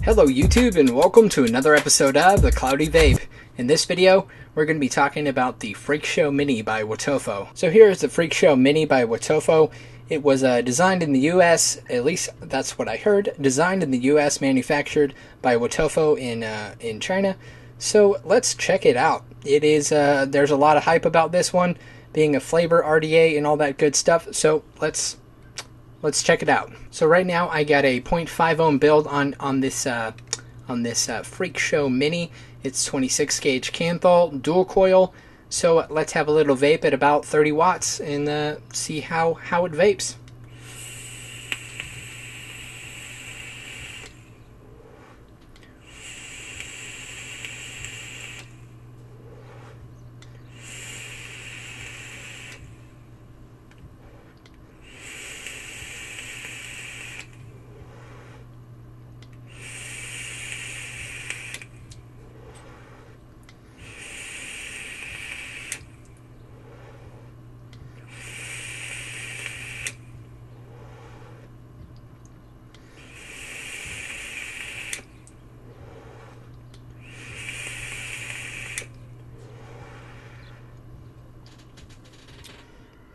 Hello YouTube and welcome to another episode of The Cloudy Vape. In this video, we're going to be talking about the Freakshow Mini by Wotofo. So here is the Freakshow Mini by Wotofo. It was designed in the US, at least that's what I heard, designed in the US, manufactured by Wotofo in China. So let's check it out. It is there's a lot of hype about this one, being a flavor RDA and all that good stuff. So let's check it out. So right now I got a 0.5 ohm build on this Freakshow Mini. It's 26 gauge Canthal dual coil. So let's have a little vape at about 30 watts and see how it vapes.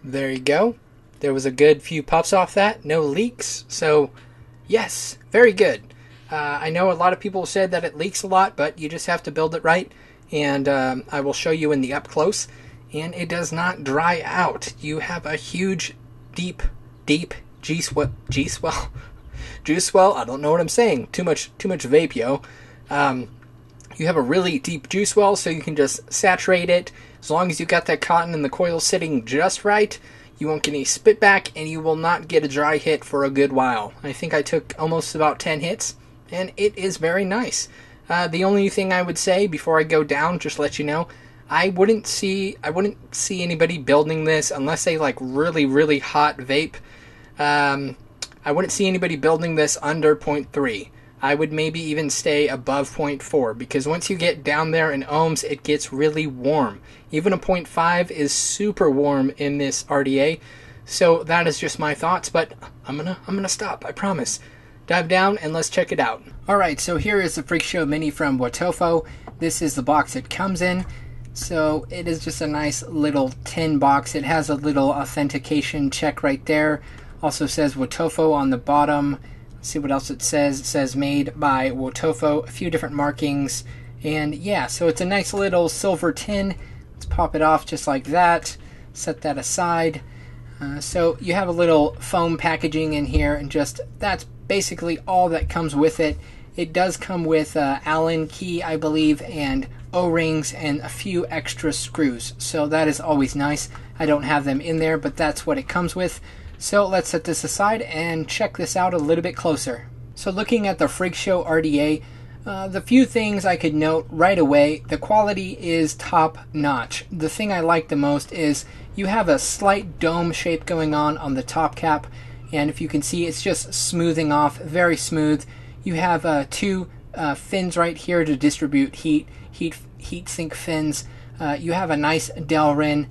There you go. There was a good few puffs off that. No leaks. So, yes, very good. I know a lot of people said that it leaks a lot, but you just have to build it right. And I will show you in the up close. And it does not dry out. You have a huge, deep juice well. I don't know what I'm saying. Too much vape, yo. You have a really deep juice well, so you can just saturate it. As long as you got that cotton and the coil sitting just right, you won't get any spit back, and you will not get a dry hit for a good while. I think I took almost about 10 hits, and it is very nice. The only thing I would say before I go down, just let you know, I wouldn't see anybody building this unless they like really hot vape. I wouldn't see anybody building this under 0.3. I would maybe even stay above 0.4 because once you get down there in ohms, it gets really warm. Even a 0.5 is super warm in this RDA. So that is just my thoughts, but I'm gonna stop, I promise. Dive down and let's check it out. Alright, so here is the Freakshow Mini from Wotofo. This is the box it comes in. So it is just a nice little tin box. It has a little authentication check right there. Also says Wotofo on the bottom. See what else it says. It says made by Wotofo, a few different markings, and yeah, so it's a nice little silver tin. Let's pop it off just like that, set that aside. So you have a little foam packaging in here, and just that's basically all that comes with it. It does come with Allen key, I believe, and O-rings and a few extra screws, so that is always nice. I don't have them in there, but that's what it comes with. So let's set this aside and check this out a little bit closer. So looking at the Freakshow RDA, the few things I could note right away, the quality is top notch. The thing I like the most is you have a slight dome shape going on the top cap, and if you can see, it's just smoothing off, very smooth. You have two fins right here to distribute heat sink fins. You have a nice Delrin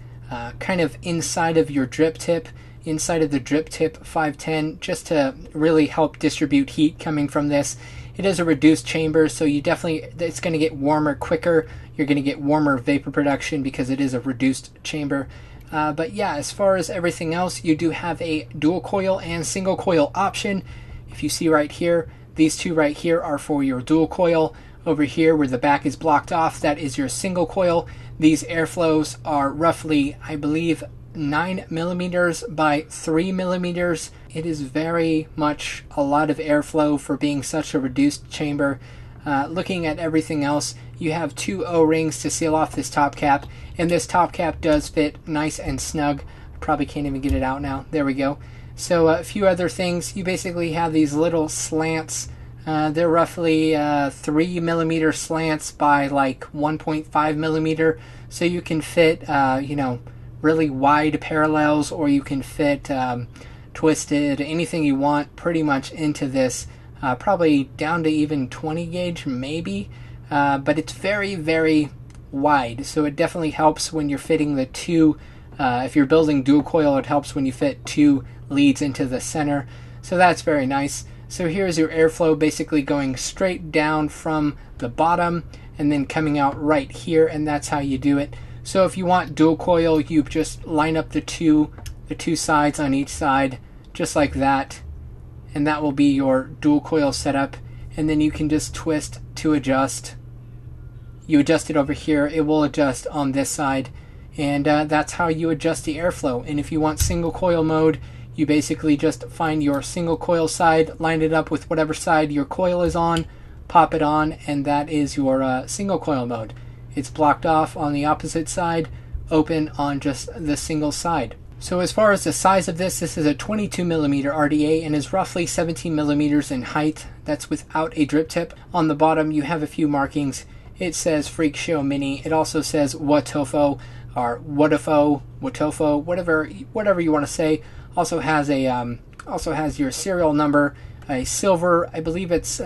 kind of inside of your drip tip. Inside of the drip tip 510, just to really help distribute heat coming from this. It is a reduced chamber, so it's going to get warmer quicker. You're going to get warmer vapor production because it is a reduced chamber. But yeah, as far as everything else, you do have a dual coil and single coil option. If you see right here, these two right here are for your dual coil. Over here where the back is blocked off, that is your single coil. These airflows are roughly, I believe, 9 millimeters by 3 millimeters. It is very much a lot of airflow for being such a reduced chamber. Looking at everything else, you have two O-rings to seal off this top cap, and this top cap does fit nice and snug. Probably can't even get it out now. There we go. So a few other things. You basically have these little slants. They're roughly 3 millimeter slants by like 1.5 millimeter, so you can fit really wide parallels, or you can fit twisted, anything you want pretty much into this, probably down to even 20 gauge maybe, but it's very wide, so it definitely helps when you're fitting the two. If you're building dual coil, it helps when you fit two leads into the center, so that's very nice. So here's your airflow basically going straight down from the bottom and then coming out right here, and that's how you do it. So if you want dual coil, you just line up the two sides on each side just like that, and that will be your dual coil setup. And then you can just twist to adjust. You adjust it over here, it will adjust on this side, and that's how you adjust the airflow. And if you want single coil mode, you basically just find your single coil side, line it up with whatever side your coil is on, pop it on, and that is your single coil mode. It's blocked off on the opposite side, open on just the single side. So as far as the size of this is a 22mm RDA and is roughly 17mm in height. That's without a drip tip. On the bottom you have a few markings. It says Freakshow Mini. It also says Wotofo or Wotofo, whatever you want to say. Also has your serial number, a silver, I believe it's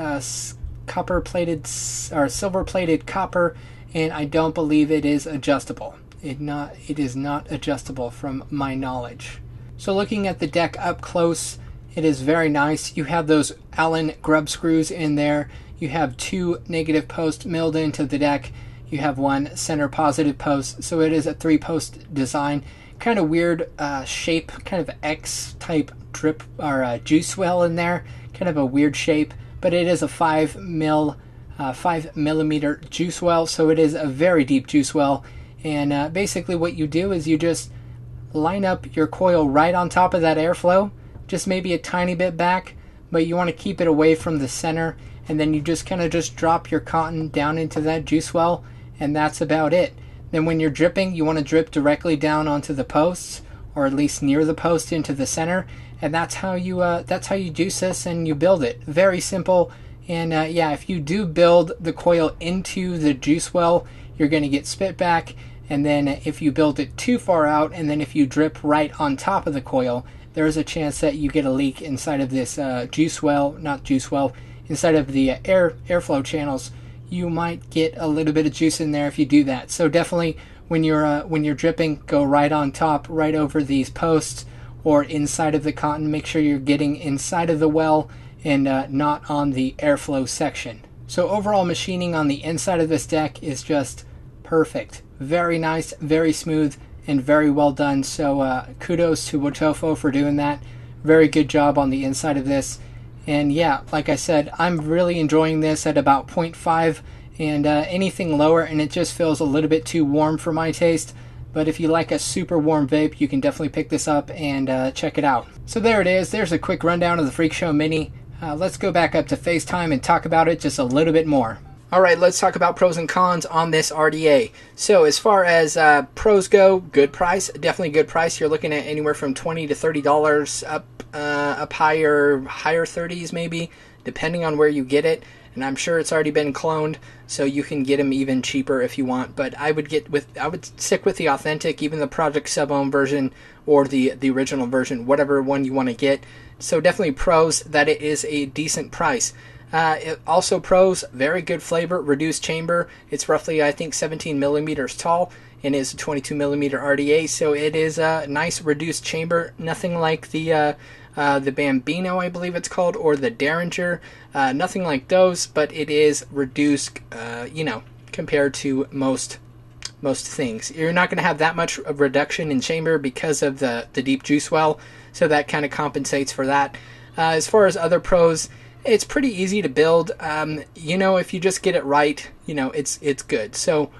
copper plated or silver plated copper, and I don't believe it is adjustable. It is not adjustable from my knowledge. So looking at the deck up close, it is very nice. You have those Allen grub screws in there. You have 2 negative posts milled into the deck. You have 1 center positive post. So it is a 3-post design. Kind of weird shape, kind of X type drip or juice well in there. Kind of a weird shape, but it is a 5mm juice well, so it is a very deep juice well. And basically what you do is you just line up your coil right on top of that airflow, just maybe a tiny bit back, but you want to keep it away from the center, and then you just kind of just drop your cotton down into that juice well, and that's about it. Then when you're dripping, you want to drip directly down onto the posts, or at least near the post into the center, and that's how you juice this and you build it. Very simple. And yeah, if you do build the coil into the juice well, you're going to get spit back. And then if you build it too far out, and then if you drip right on top of the coil, there is a chance that you get a leak inside of this inside of the airflow channels. You might get a little bit of juice in there if you do that. So definitely when you're dripping, go right on top, right over these posts or inside of the cotton. Make sure you're getting inside of the well and not on the airflow section. So overall machining on the inside of this deck is just perfect. Very nice, very smooth, and very well done. So kudos to Wotofo for doing that. Very good job on the inside of this. And yeah, like I said, I'm really enjoying this at about 0.5, and anything lower and it just feels a little bit too warm for my taste. But if you like a super warm vape, you can definitely pick this up and check it out. So there it is. There's a quick rundown of the Freakshow Mini. Let's go back up to FaceTime and talk about it just a little bit more. Alright, let's talk about pros and cons on this RDA. So as far as pros go, good price, definitely good price. You're looking at anywhere from $20 to $30 up higher 30s maybe, depending on where you get it. And I'm sure it's already been cloned, so you can get them even cheaper if you want. But I would stick with the authentic, even the Project Sub-Ohm version or the original version, whatever one you want to get. So definitely pros that it is a decent price. Also pros, very good flavor, reduced chamber. It's roughly, I think, 17 millimeters tall and is a 22 millimeter RDA, so it is a nice reduced chamber. Nothing like the Bambino, I believe it's called, or the Derringer. Nothing like those, but it is reduced, compared to most things. You're not going to have that much of reduction in chamber because of the deep juice well, so that kind of compensates for that. As far as other pros, it's pretty easy to build. If you just get it right, it's good. So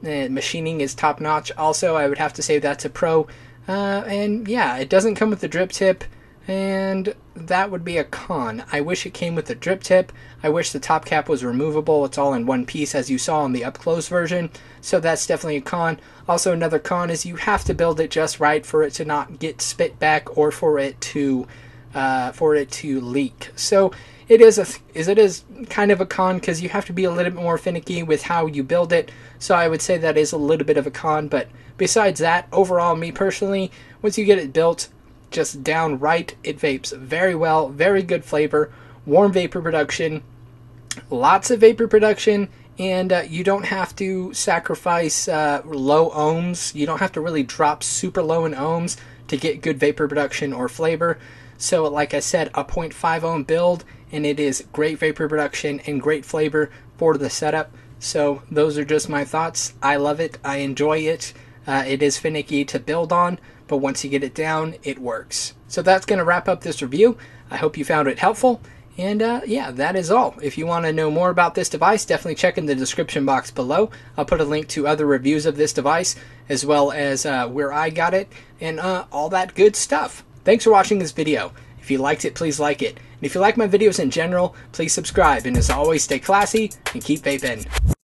machining is top notch. Also, I would have to say that's a pro. And yeah, it doesn't come with the drip tip, and that would be a con. I wish it came with the drip tip. I wish the top cap was removable. It's all in one piece, as you saw in the up close version. So that's definitely a con. Also, another con is you have to build it just right for it to not get spit back or for it to leak. So it is kind of a con because you have to be a little bit more finicky with how you build it. So I would say that is a little bit of a con. But besides that, overall, me personally, once you get it built, just downright, it vapes very well, very good flavor, warm vapor production, lots of vapor production, and you don't have to sacrifice low ohms. You don't have to really drop super low in ohms to get good vapor production or flavor. So like I said, a 0.5 ohm build and it is great vapor production and great flavor for the setup. So those are just my thoughts. I love it. I enjoy it. It is finicky to build on, but once you get it down, it works. So that's going to wrap up this review. I hope you found it helpful. And yeah, that is all. If you want to know more about this device, definitely check in the description box below. I'll put a link to other reviews of this device, as well as where I got it, and all that good stuff. Thanks for watching this video. If you liked it, please like it. And if you like my videos in general, please subscribe. And as always, stay classy and keep vaping.